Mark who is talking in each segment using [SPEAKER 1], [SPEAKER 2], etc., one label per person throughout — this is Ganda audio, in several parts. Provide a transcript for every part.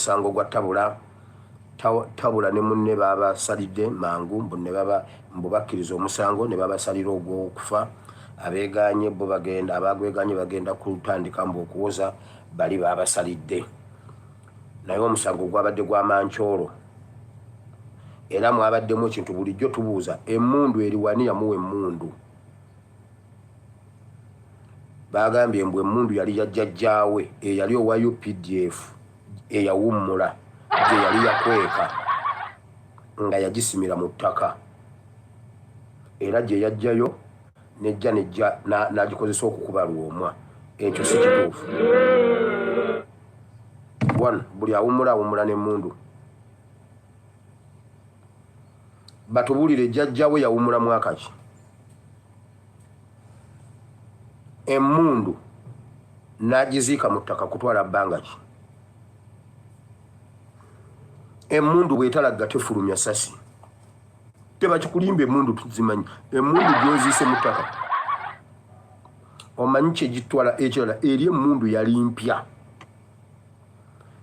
[SPEAKER 1] sango gwa tabula ne munne baba salide mangu mbone baba mbubakiriza omusango ne baba saliro ogwo okufa abeganye bo bagenda abagweganye bagenda kutandika mbu okuwoza bali baba salide naye omusango gwabadde gwa manchoro era mwabaddemu ekintu bulijjo tubuuza emmundu eriwani yamuwa emmundu bagambye mbu emmundu yali yajjajjaawe eyali owa UPDF eyawummula gye yali yakweka nga yagisimira mu ttaka era gye yajjayo nejja n'agikozesa okukuba lwomwa ekyo si kituufu buli awummula n'emmundu batubuulire jjajjawe yawummula mwaka ki emmundu n'agiziika mu ttaka kutwala bbanga ki emmundu bw'etalagga tefulumya sasi tebakikulimba emmundu tuzimanyi emmundu gy'oziise mu ttaka omanyi kyegitwala ekirala eri emmundu yali mpya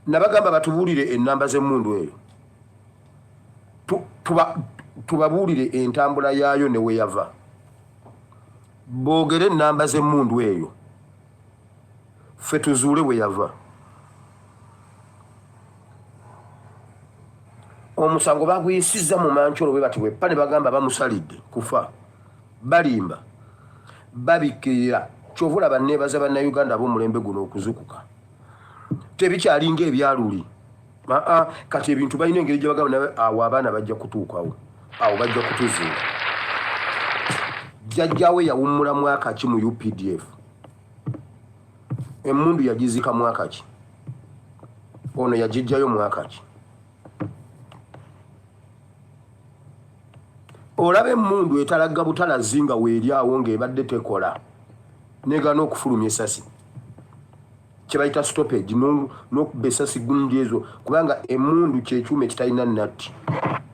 [SPEAKER 1] nabagamba batubuulire ennamba z'emmundu eyo tubabuulire entambula yaayo ne we yava boogere ennamba z'emmundu eyo ffe tuzuule we yava omusango baguyisizza mu mancholo bwe bati bweppa ne bagamba bamusalidde kufa balimba babikirira kyovula banneebaza bannayuganda ab'omulembe guno okuzukuka tebikyalinga ebyaluli kati ebintu balina engeri gye bagamba nawe awo abaana bajja kutuukawo awo bajja kutuzuula jjajjawe yawummula mwaka ki mu UPDF emmundu yagiziika mwaka ki ono yagijjayo mwaka ki olaba emmundu etalagga butalazi nga weeri awo ng'ebadde tekola negana okufulumya esasi kyebayita stoppage n'okuba esasi gundi ezo kubanga emmundu kyekyuma ekitalina natti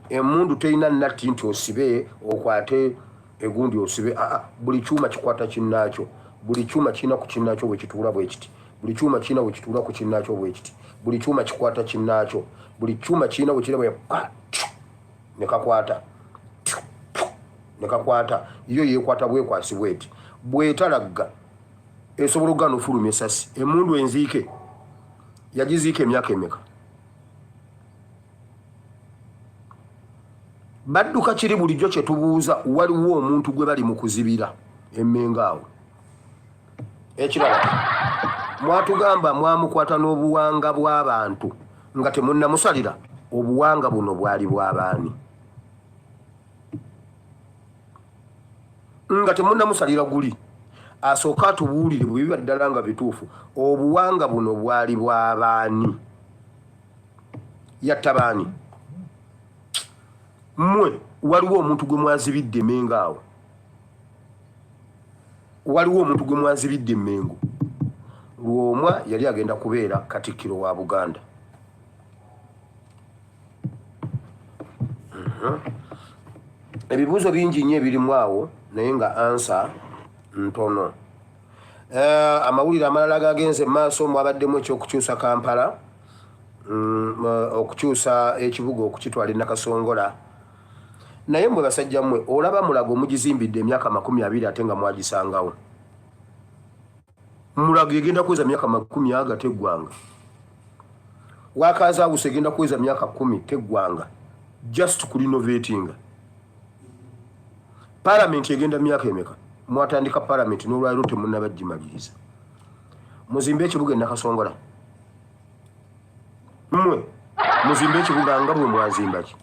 [SPEAKER 1] emmundu terina natti nti osibe okwate egundi osibe buli kyuma kikwata kinnaakyo buli kyuma kirina ku kinnaakyo bwe kituula bwe kiti buli kyuma kirina bwe kituula ku kinnaakyo bwe kiti buli kyuma kikwata kinnaakyo buli kyuma kirina bwe kirina bwe nekakwata iyo yekwata bwekwasi bweti bwetalagga esobola okugana ofulumya esasi emmundu enziike yagiziika emyaka emeka badduka kiri bulijjo kyetubuuza waliwo omuntu gwe bali mu kuzibira emmenga awo ekirala mwatugamba mwamukwata n'obuwanga bw'abantu nga temunnamusalira obuwanga buno bwali bw'abaani nga temunnamusalira guli asooka atubuulire bwe biba ddala nga bituufu obuwanga buno bwali bw'abaani yatta baani mmwe waliwo omuntu gwe mwazibidde emmengo awo waliwo omuntu gwe mwazibidde emmengo lwomwa yali agenda kubeera katikkiro wa Buganda ebibuuzo bingi nnyo ebirimu awo naye nga ansa ntono amawulire amalala gagenze maaso mwabaddemu ekyokukyusa Kampala okukyusa ekibuga okukitwala e Nakasongola naye mmwe basajja mmwe olaba Mulago mugizimbidde emyaka 20 ate nga mwagisangawo Mulago egenda kuweza myaka 10 aga teggwanga Wakazaawusa egenda kuweza myaka 10 teggwanga just ku renovating Parliament egenda myaka emeka mwatandika Parliament n'olwaliro temunnabagimaliriza muzimbe ekibuga e Nakasongola mmwe muzimbe ekibuga nga bwe mwazimba ki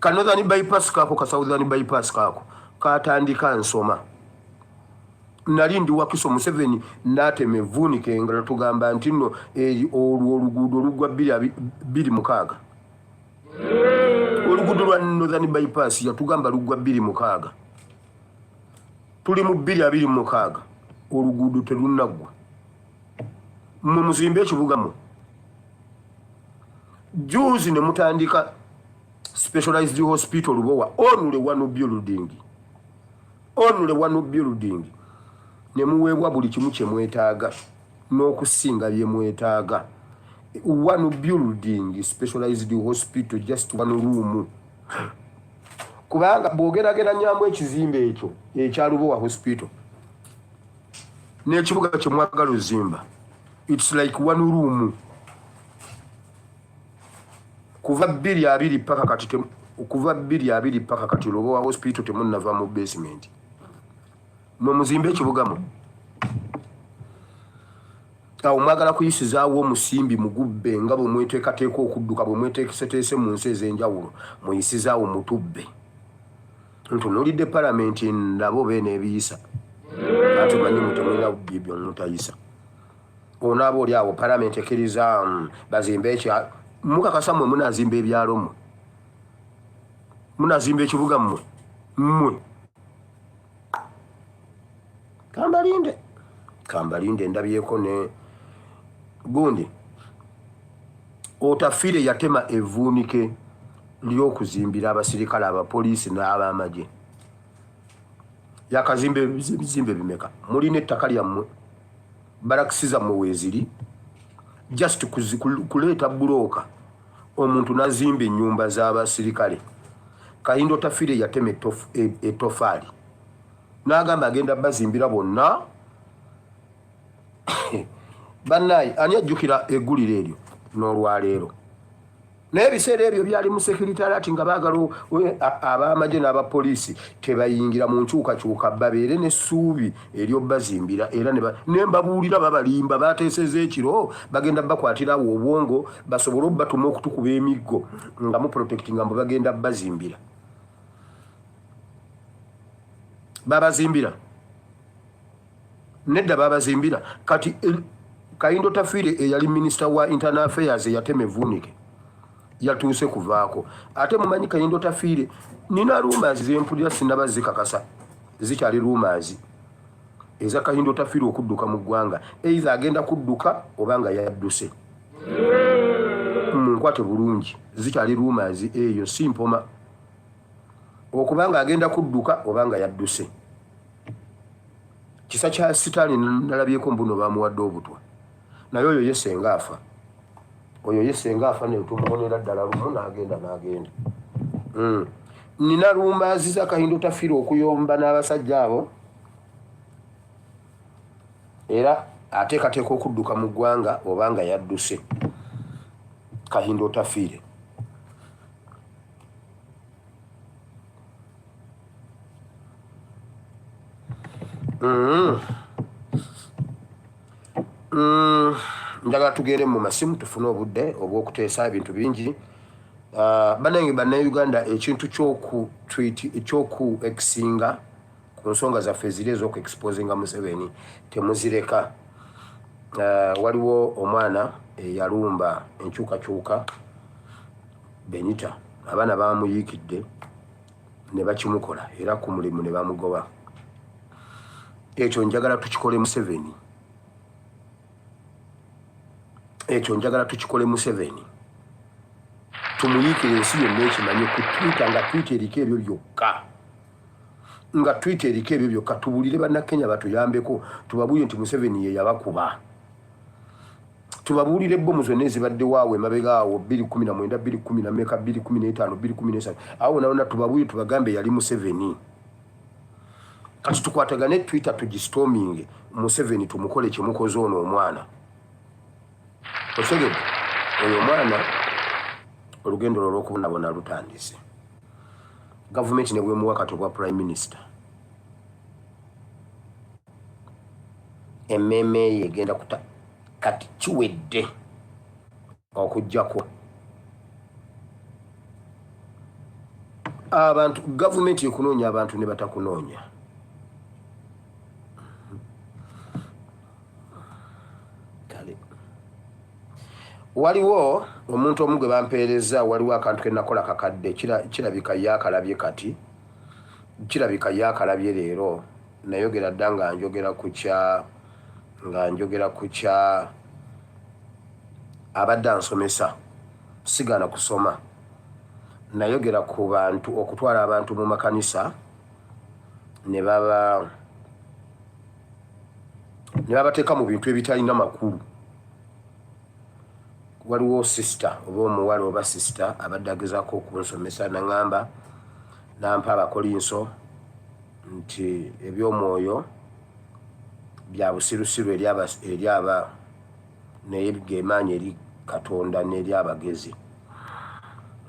[SPEAKER 1] ka Northern bypass kaako ka Southern bypass kaako katandika Nsoma nali ndi Wakiso Museveni n'atema evvuunike nga tugamba nti nno olwo oluguudo olugwa 2.6 oluguudo lwa Northern bypass yatugamba lugwa 2.6 tuli mu 2.6 oluguudo terunaggwa mmwe muzimbe ekibuga mu juzi ne mutandika specialized hospital Lubowa only one building ne muweebwa buli kimu kye mwetaaga n'okusinga bye mwetaaga one building specialized hospital, just one room. Kubanga bwogerageranyaamu ekizimbe ekyo ekyalubowa hospital n'ekibuga kye mwagala ozimba, it's like one room. Kuva 2 paka kati kuva 2 paka kati Lubowa hospital temunnava mu basement. Mwe muzimbe ekibugamu. Awo mwagala kuyisizaawo omusimbi mugubbe nga bwe mweteekateeka okudduka bwe mweteekeseteese mu nsi ez'enjawulo muyisizaawo mutubbe. Ntunuulidde palamenti nabo beena ebiyisa. Ate banyi mutemulina bibyo mutayisa. Onaaba oli awo palamenti ekkiriza bazimbe ekya mukakasa mmwe munaazimba ebyalo mmwe. Munaazimba ekibuga mmwe. Kambalinde ndabyeko ne gundi. Otafiire yatema evvuunike ly'okuzimbira abasirikale abapoliisi n'abamagye. Yakazimba ebizimbe bimeka. Mulina ettaka lyammwe. Barakisi zammwe weeziri. Just kuleeta bulooka. Omuntu n'azimba ennyumba z'abasirikale. Kayindo Tafiire yatema ettofaali. N'agamba agenda bazimbira bonna. Bannayi ani ajjukira egguliro eryo n'olwaleero. Naye ebiseera ebyo byali mu sekiritariati nga baagala ab'amagye n'abapoliisi tebayingira mu nkyukakyuka babeere n'essuubi ery'obbazimbira era ne mbabuulira babalimba bateeseza ekiro bagenda bakwatirawo obwongo basobole obbatuma okutukuba emiggo nga mu protectinga mbu bagenda bazimbira. Babazimbira. Nedda babazimbira. Kati Kayindo Tafiire eyali minisita wa internal affairs yatema evvuunike. Yatuuse kuvaako. Ate mumanyi Kayindo Tafiire nina rumors zempulira sinaba zikakasa. Zikyali rumors. Eza Kayindo Tafiire okudduka mu ggwanga. Either agenda kudduka obanga yadduse. Munkwate bulungi. Zikyali rumors eyo simpoma. Okubanga agenda kudduka obanga yadduse. Kisa kya sitaani nalabyeko mbuno bamuwadde obutwa. Naye oyo yesenga afa. Oyo yesenga afa ne tumumonera ddala lumu n'agenda. Nina rumors za Kayindo Tafiire okuyomba n'abasajja abo. Era ateekateeka okudduka mu ggwanga obanga yadduse. Kayindo Tafiire. Njagala tugere mu masimu tufune obudde obw'okuteesa ebintu bingi. Bannayuganda ekintu ekyoku ekisinga ku nsonga zaffe ziri ez'okuexposinga Museveni temuzireka. Waliwo omwana eyalumba enkyukakyuka Benita, abaana bamuyiikidde ne bakimukola era ku mulimu ne bamugoba. Ekyo njagala tukikole Museveni. Tumuyiikire ensi yonna ekimanyi ku Twitter nga Twitter eriko ebyo byokka. Tubuulire bannakenya batuyambeko tubabuulire nti Museveni ye yabakuba. Tubabuulire bbomu zonna ezibaddewo awo emabega awo 2019, 2015, 2017 awo nawona tubabuulire tubagambe yali Museveni. Kati tukwatagane Twitter tugistorming Museveni tumukole kyemukoze ono omwana. Osegedde oyo omwana olugendo lw'okubonabona lutandise. Gavumenti ne bwemuwa kati bwa Prime Minister. Emmeme yegenda kuta kati kiwedde okujjako. Abantu gavumenti ekunoonya abantu ne batakunoonya. Waliwo omuntu omu gwe bampeereza waliwo akantu ke nakola kakadde kirabika yakalabye kati. Kirabika yakalabye leero nayogera dda nga njogera ku kya abadde ansomesa sigaana kusoma. Nayogera ku bantu okutwala abantu mu makanisa ne babateeka mu bintu ebitalina makulu. waliwo sister oba omuwala oba sister abadde agezaako okunsomesa naŋŋamba nampa abakolinso nti ebyomwoyo bya busirusiru eri aba naye gemaanyi eri Katonda n'eri abagezi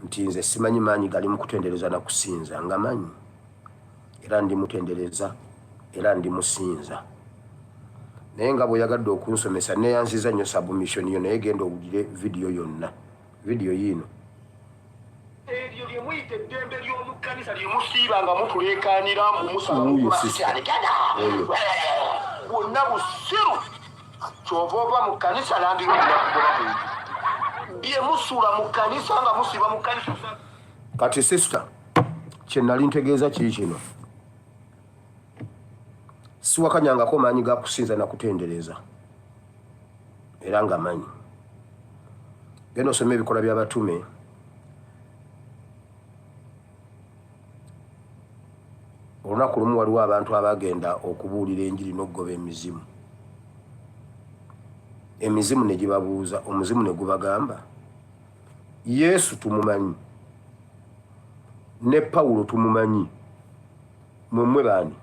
[SPEAKER 1] nti nze simanyi maanyi gali mu kutendereza na kusinza nga manyi era ndimutendereza era ndimusinza naye nga bweyagadde okunsomesa neyanziza nnyo submission yo naye genda owulire vidiyo yonna vidiyo yiino eryo lye muyita eddembe ly'omu kkanisa lye musiiba nga mutuleekaanira bwonna busiru kyova ova mu kkanisa nandirunakugoba bye musuula mu kkanisa nga musiiba mu kkanisa kati sisita kye nali ntegeeza kiri kino siwakanyangako maanyi ga kusinza na kutendereza era nga manyi genda osoma ebikola by'abatume olunaku lumu waliwo abantu abagenda okubuulira enjiri n'okgoba emizimu ne gibabuuza omuzimu ne gubagamba Yesu tumumanyi ne Pawulo tumumanyi mwemwe baani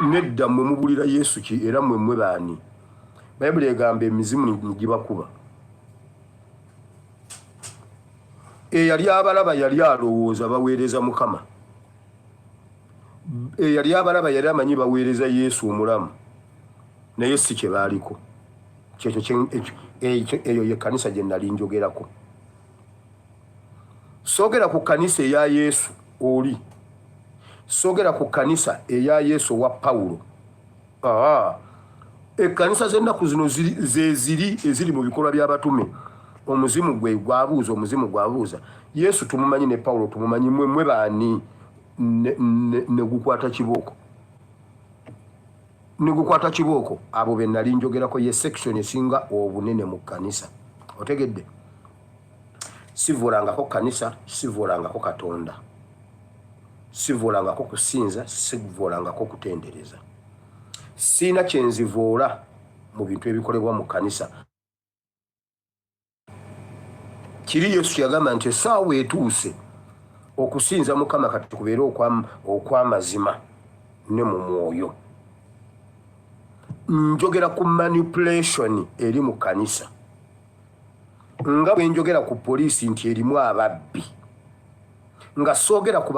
[SPEAKER 1] nedda mwe mubulira Yesu ki era mwemwe baani Bayibuli egamba emizimu nigibakuba eyali abalaba yali alowooza baweereza Mukama eyali abalaba yali amanyi baweereza Yesu omulamu naye si kye baaliko eyo ye kkanisa gye nali njogerako soogera ku kkanisa eya Yesu oli soogera ku kkanisa eya Yesu wa Pawulo ekkanisa z'ennaku zino zeziri eziri mu bikolwa by'abatume omuzimu gwe gwabuuza Yesu tumumanyi ne Pawulo tumumanyi mwemwe baani ne gukwata kibooko abo be nali njogerako ye section esinga obunene mu kkanisa otegedde sivuulangako kkanisa sivuulangako Katonda sivuulangako kusinza sivuulangako kutendereza siina kyenzivuula mu bintu ebikolebwa mu kkanisa kiri Yesu yagamba nti essaawa etuuse okusinza Mukama kati kubeere okw'amazima ne mu mwoyo njogera ku manipulation eri mu kkanisa nga bwe njogera ku poliisi nti erimu ababbi nga soogera ku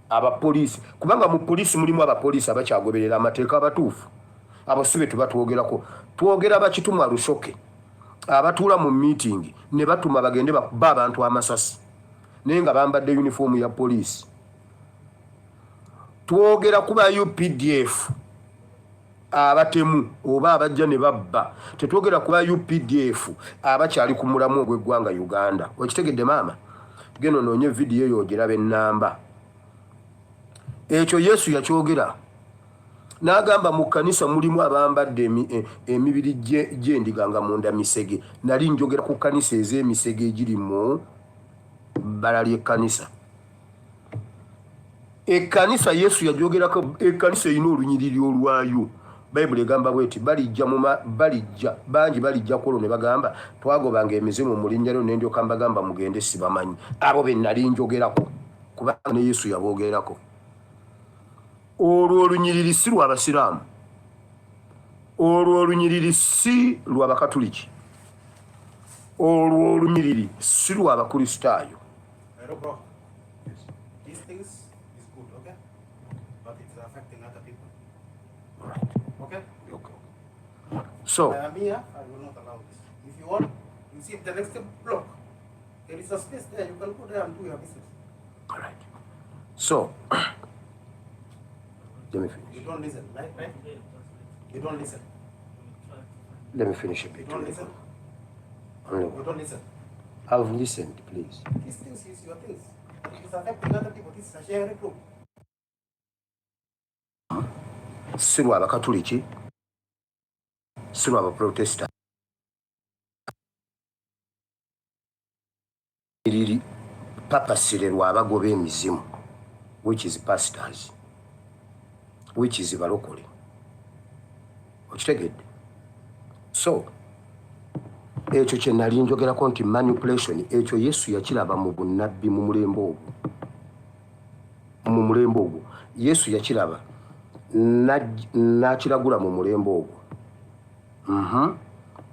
[SPEAKER 1] abapoliisi kubanga mu poliisi mulimu abapoliisi abakyagoberera amateeka abatuufu abo si be tubatwogerako twogera bakitumwa Lushoke abatuula mu meeting ne batuma bagende bakuba abantu amasasi naye nga bambadde uniform ya poliisi twogera ku ba UPDF abatemu oba abajja ne babba tetwogera ku ba UPDF abakyali ku mulamu ogw'eggwanga Uganda okitegedde maama geno noonye vidiyo eyo ogiraba ennamba ekyo Yesu yakyogera n'agamba mu kkanisa mulimu abambadde emibiri gy'endiga nga munda misege nali njogera ku kkanisa ez'emisege egiri mu bbala ly'ekkanisa ekkanisa Yesu yagyogerako ekkanisa erina olunyiriri olwayo Bayibuli egamba bweti balijja bangi balijja ku olwo ne bagamba twagobanga emizimu mu linnya lyo ne ndyoka mbagamba mugende sibamanyi abo be nali njogerako kubanga ne Yesu yaboogerako olwo olunyiriri si lw'Abasiraamu olwo olunyiriri si lw'Abakatuliki olwo olunyiriri si lw'Abakristaayo So,
[SPEAKER 2] I am here, I will not allow this. If you want, you see the next block. There is a space there, you can go there and do your business.
[SPEAKER 1] All right. So, let me finish.
[SPEAKER 2] You don't listen, right? You don't listen.
[SPEAKER 1] Let me finish a bit.
[SPEAKER 2] You don't listen. You don't listen.
[SPEAKER 1] I've listened, please.
[SPEAKER 2] These things is your things. It is affecting other people. This is a sharing group.
[SPEAKER 1] Si lw'Abakatuliki si lw'Abaprotestant eriri papasire lw'abagoba emizimu which is pastors which is balokole okitegedde so ekyo kye nali njogerako nti manipulation ekyo Yesu yakiraba mu bunnabbi mu mulembe ogwo Yesu yakiraba n'akiragula mu mulembe ogwo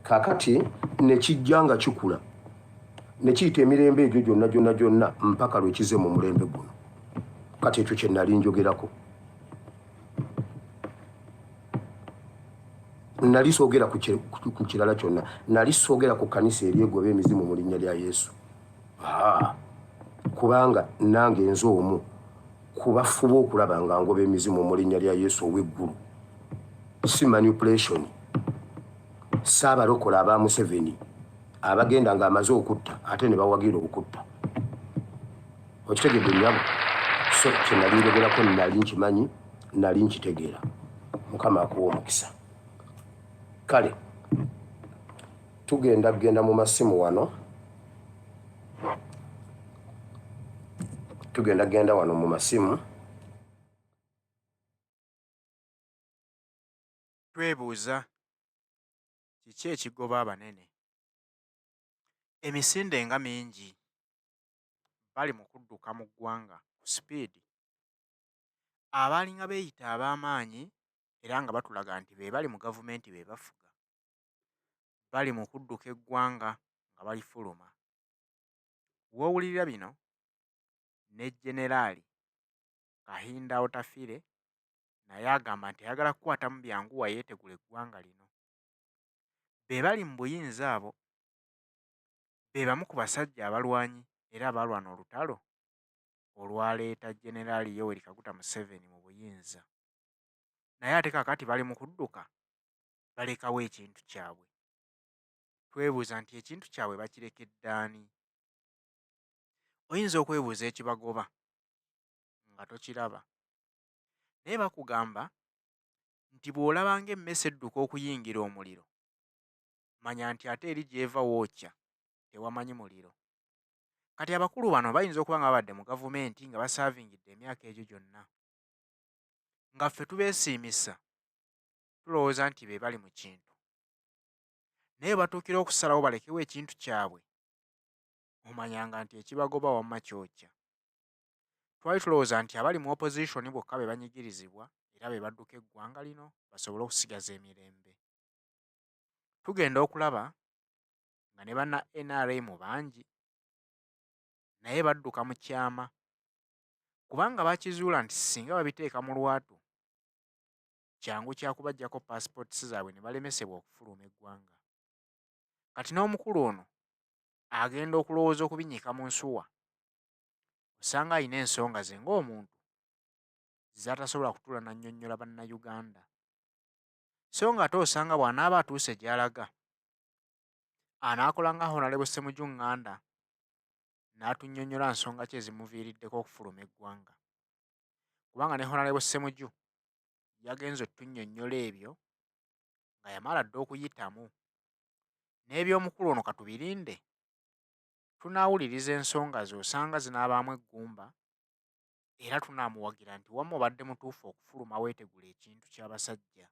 [SPEAKER 1] kakati nekijja nga kikula nekiyita emirembe egyo gyonna mpaka lwekize mu mulembe guno kati ekyo kye nali njogerako nali soogera ku kirala kyonna nali soogera ku kanisa eryegoba emizimu mu linnya lya Yesu kubanga nange nze omu kubafuba okulaba nga ngoba emizimu mu linnya lya Yesu ow'eggulu si manipulation saabalokola aba Museveni abagenda nga amaze okutta ate ne bawagira okutta okitegedde nnyabo so kye nali njogerako nali nkimanyi nali nkitegeera Mukama akuwa omukisa kale tugenda mu masimu wano tugenda wano mu masimu
[SPEAKER 3] twebuuza kiki ekigoba abanene emisinde nga mingi bali mu kudduka mu ggwanga ku sipiidi abaalinga beeyita ab'amaanyi era nga batulaga nti be bali mu gavumenti be bafuga bali mu kudduka eggwanga nga balifuluma w'owulirira bino ne Generaali Kahinda Otafire naye agamba nti ayagala kukwatamu byanguwa yeetegula eggwanga lino be bali mu buyinza abo be bamu ku basajja abalwanyi era abalwana olutalo olwaleeta Generaali Yoweri Kaguta Museveni mu buyinza naye ate kakati bali mu kudduka balekawo ekintu kyabwe twebuuza nti ekintu kyabwe bakirekedde ani oyinza okwebuuza ekibagoba nga tokiraba naye bakugamba nti bw'olabanga emmese edduka okuyingira omuliro manya nti ate eri gy'eva wookya tewamanyi muliro kati abakulu bano bayinza okuba nga babadde mu gavumenti nga basaavingidde emyaka egyo gyonna nga ffe tubeesiimisa tulowooza nti be bali mu kintu naye batuukira okusalawo balekewo ekintu kyabwe omanyanga nti ekibagoba wamma kyokya twali tulowooza nti abali mu opposition bokka be banyigirizibwa era be badduka eggwanga lino basobole okusigaza emirembe tugenda okulaba nga ne banna NRM bangi naye badduka mu kyama kubanga bakizuula nti singa babiteeka mu lwatu kyangu kyakubaggyako paasipootisi zaabwe ne balemesebwa okufuluma eggwanga kati n'omukulu ono agenda okulowooza okubinnyika mu nsuwa osanga alina ensonga ze ng'omuntu z'atasobola kutuula n'annyonnyola bannayuganda so nga ate osanga bw'anaaba atuuse gy'alaga anaakola nga Honorable Ssemujju Nganda n'atunnyonnyola nsonga ki ezimuviiriddeko okufuluma eggwanga kubanga ne Honorable Ssemujju yagenze otunnyonnyola ebyo nga yamala dda okuyitamu n'eby'omukulu ono katubirinde tunaawuliriza ensonga ze osanga zinaabaamu eggumba era tunaamuwagira nti wamma obadde mutuufu okufuluma weetegula ekintu ky'abasajja